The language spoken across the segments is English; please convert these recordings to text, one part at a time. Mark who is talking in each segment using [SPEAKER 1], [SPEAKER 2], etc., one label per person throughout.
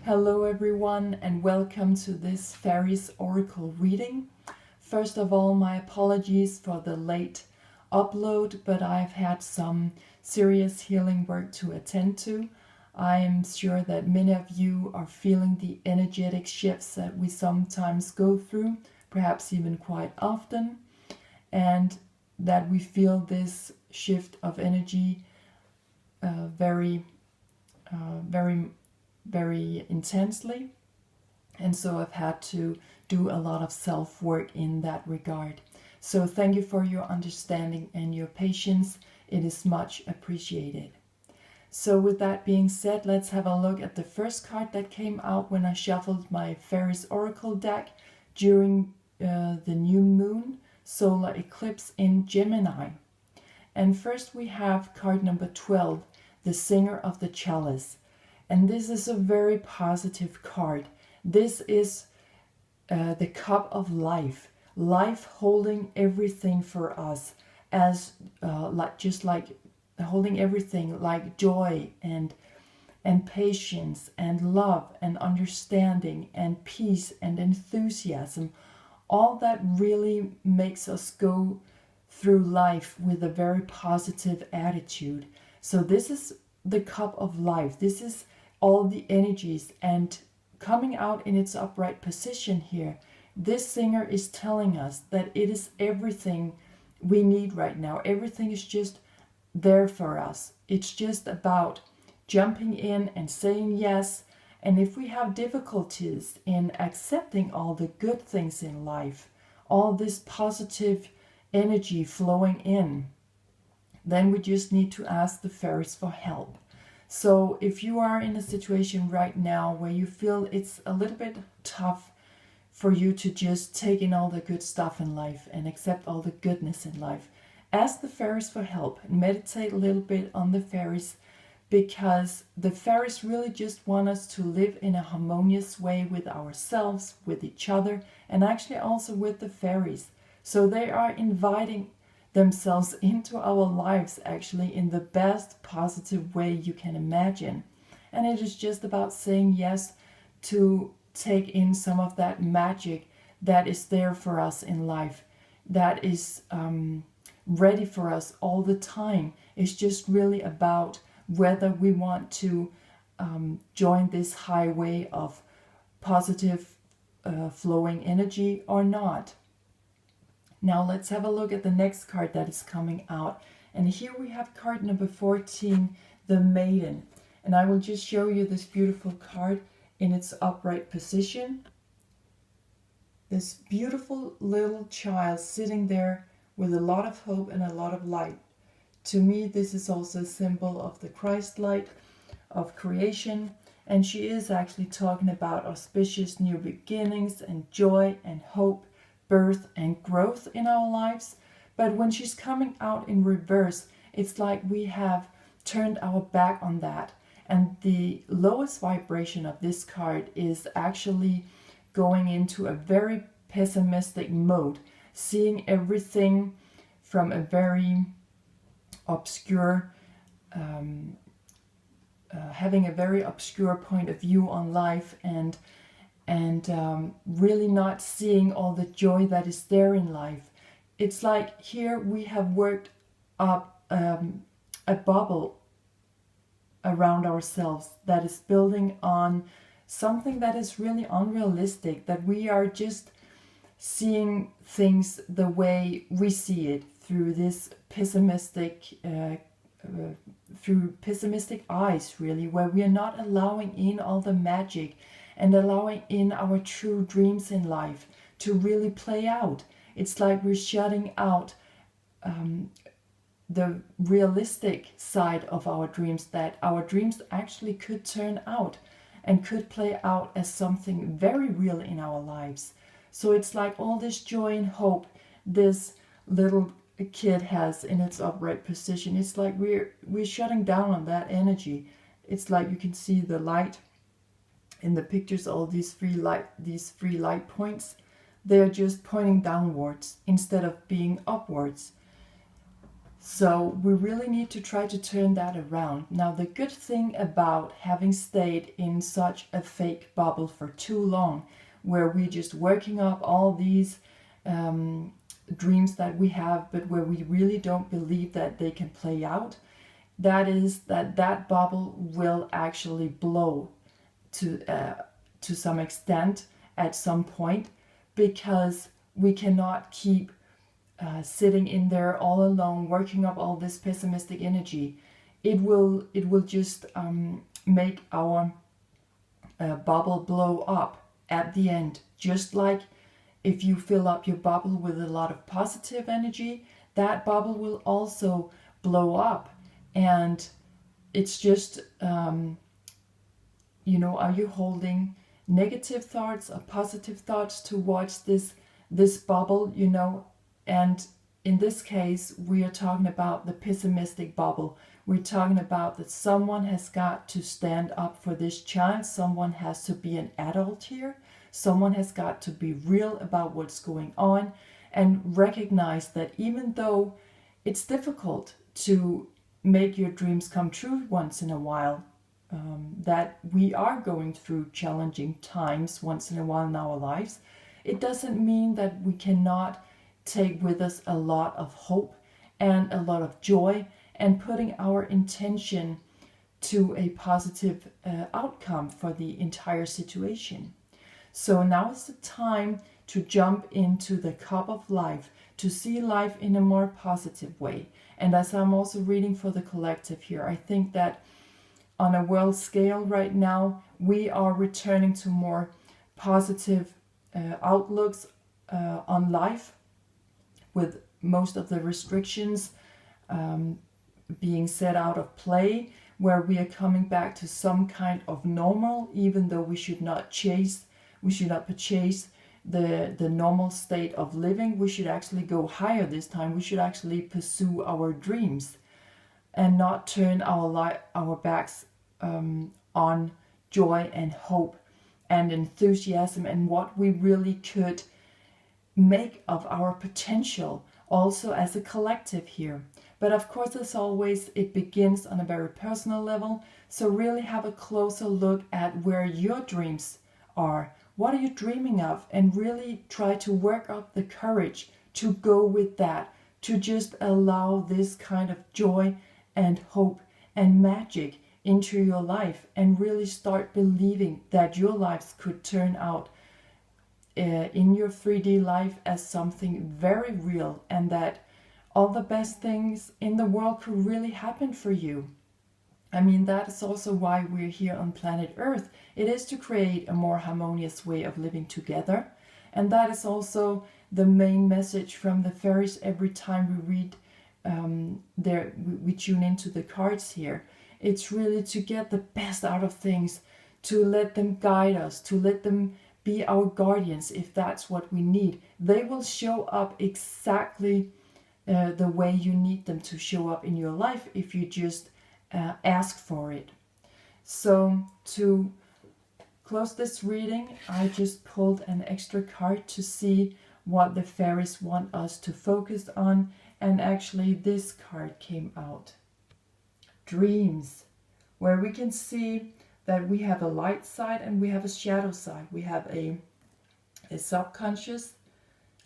[SPEAKER 1] Hello everyone and welcome to this Fairies Oracle reading. First of all, my apologies for the late upload, but I've had some serious healing work to attend to. I am sure that many of you are feeling the energetic shifts that we sometimes go through, perhaps even quite often, and that we feel this shift of energy very intensely, and so I've had to do a lot of self-work in that regard. So thank you for your understanding and your patience. It is much appreciated. So with that being said, let's have a look at the first card that came out when I shuffled my Fairies Oracle deck during the new moon solar eclipse in Gemini. And first we have card number 12, the Singer of the Chalice. And this is a very positive card. This is the cup of life, life holding everything for us, as just like holding everything, like joy and patience and love and understanding and peace and enthusiasm. All that really makes us go through life with a very positive attitude. So this is the cup of life. This is all the energies, and coming out in its upright position here, this singer is telling us that it is everything we need right now. Everything is just there for us. It's just about jumping in and saying yes. And if we have difficulties in accepting all the good things in life, all this positive energy flowing in, then we just need to ask the fairies for help. So if you are in a situation right now where you feel it's a little bit tough for you to just take in all the good stuff in life and accept all the goodness in life, ask the fairies for help and meditate a little bit on the fairies, because the fairies really just want us to live in a harmonious way with ourselves, with each other, and actually also with the fairies. So they are inviting themselves into our lives actually in the best positive way you can imagine. And it is just about saying yes to take in some of that magic that is there for us in life, that is ready for us all the time. It's just really about whether we want to join this highway of positive flowing energy or not. Now let's have a look at the next card that is coming out. And here we have card number 14, the Maiden. And I will just show you this beautiful card in its upright position. This beautiful little child sitting there with a lot of hope and a lot of light. To me, this is also a symbol of the Christ light of creation. And she is actually talking about auspicious new beginnings and joy and hope, birth and growth in our lives. But when she's coming out in reverse, it's like we have turned our back on that. And the lowest vibration of this card is actually going into a very pessimistic mode, seeing everything from a very obscure, having a very obscure point of view on life, and really not seeing all the joy that is there in life. It's like here we have worked up a bubble around ourselves that is building on something that is really unrealistic, that we are just seeing things the way we see it through this pessimistic through pessimistic eyes, really, where we are not allowing in all the magic and allowing in our true dreams in life to really play out. It's like we're shutting out the realistic side of our dreams, that our dreams actually could turn out and could play out as something very real in our lives. So it's like all this joy and hope this little kid has in its upright position. It's like we're shutting down on that energy. It's like you can see the light in the pictures, all these three light points. They're just pointing downwards instead of being upwards. So we really need to try to turn that around. Now, the good thing about having stayed in such a fake bubble for too long, where we're just working up all these dreams that we have, but where we really don't believe that they can play out, that is that bubble will actually blow to some extent at some point, because we cannot keep sitting in there all alone working up all this pessimistic energy. It will just make our bubble blow up at the end. Just like if you fill up your bubble with a lot of positive energy, that bubble will also blow up. And it's just are you holding negative thoughts or positive thoughts towards this bubble, and in this case we are talking about the pessimistic bubble. We're talking about that someone has got to stand up for this child, someone has to be an adult here, someone has got to be real about what's going on, and recognize that even though it's difficult to make your dreams come true once in a while, that we are going through challenging times once in a while in our lives, it doesn't mean that we cannot take with us a lot of hope and a lot of joy, and putting our intention to a positive outcome for the entire situation. So now is the time to jump into the cup of life, to see life in a more positive way. And as I'm also reading for the collective here, I think that on a world scale right now, we are returning to more positive outlooks on life, with most of the restrictions being set out of play, where we are coming back to some kind of normal, even though we should not purchase the normal state of living. We should actually go higher this time. We should actually pursue our dreams and not turn our backs on joy and hope and enthusiasm and what we really could make of our potential, also as a collective here. But of course, as always, it begins on a very personal level. So really have a closer look at where your dreams are. What are you dreaming of? And really try to work up the courage to go with that, to just allow this kind of joy and hope and magic into your life, and really start believing that your lives could turn out in your 3D life as something very real, and that all the best things in the world could really happen for you. I mean, that is also why we're here on planet Earth. It is to create a more harmonious way of living together. And that is also the main message from the fairies every time we read we tune into the cards here. It's really to get the best out of things, to let them guide us, to let them be our guardians if that's what we need. They will show up exactly the way you need them to show up in your life if you just ask for it. So to close this reading, I just pulled an extra card to see what the fairies want us to focus on, and actually this card came out. Dreams, where we can see that we have a light side and we have a shadow side. We have a subconscious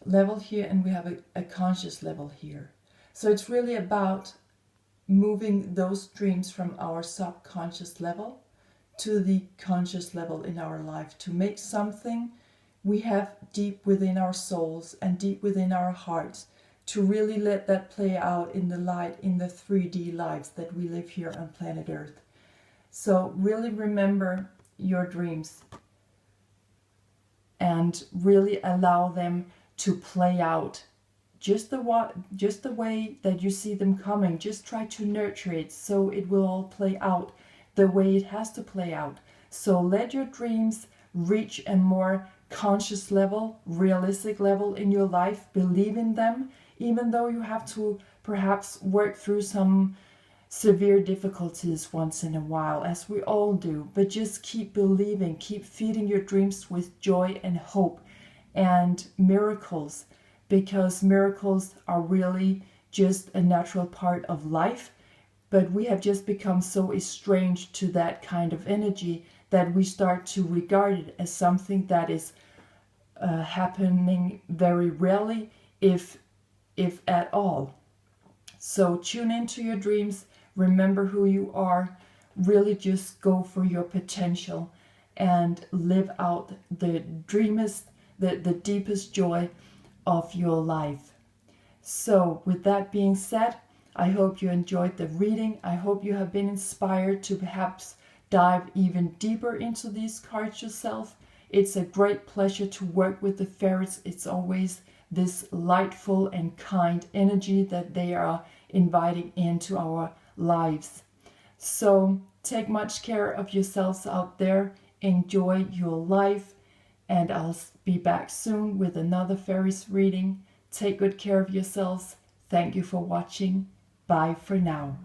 [SPEAKER 1] level here, and we have a conscious level here. So it's really about moving those dreams from our subconscious level to the conscious level in our life, to make something we have deep within our souls and deep within our hearts, to really let that play out in the light, in the 3D lives that we live here on planet Earth. So really remember your dreams and really allow them to play out just the way that you see them coming. Just try to nurture it so it will all play out the way it has to play out. So let your dreams reach a more conscious level, realistic level in your life. Believe in them, even though you have to perhaps work through some severe difficulties once in a while, as we all do. But just keep believing, keep feeding your dreams with joy and hope and miracles, because miracles are really just a natural part of life, but we have just become so estranged to that kind of energy that we start to regard it as something that is happening very rarely, if at all. So tune into your dreams, remember who you are, really just go for your potential and live out the the deepest joy of your life. So with that being said, I hope you enjoyed the reading. I hope you have been inspired to perhaps dive even deeper into these cards yourself. It's a great pleasure to work with the fairies. It's always this lightful and kind energy that they are inviting into our lives. So take much care of yourselves out there. Enjoy your life. And I'll be back soon with another fairies reading. Take good care of yourselves. Thank you for watching. Bye for now.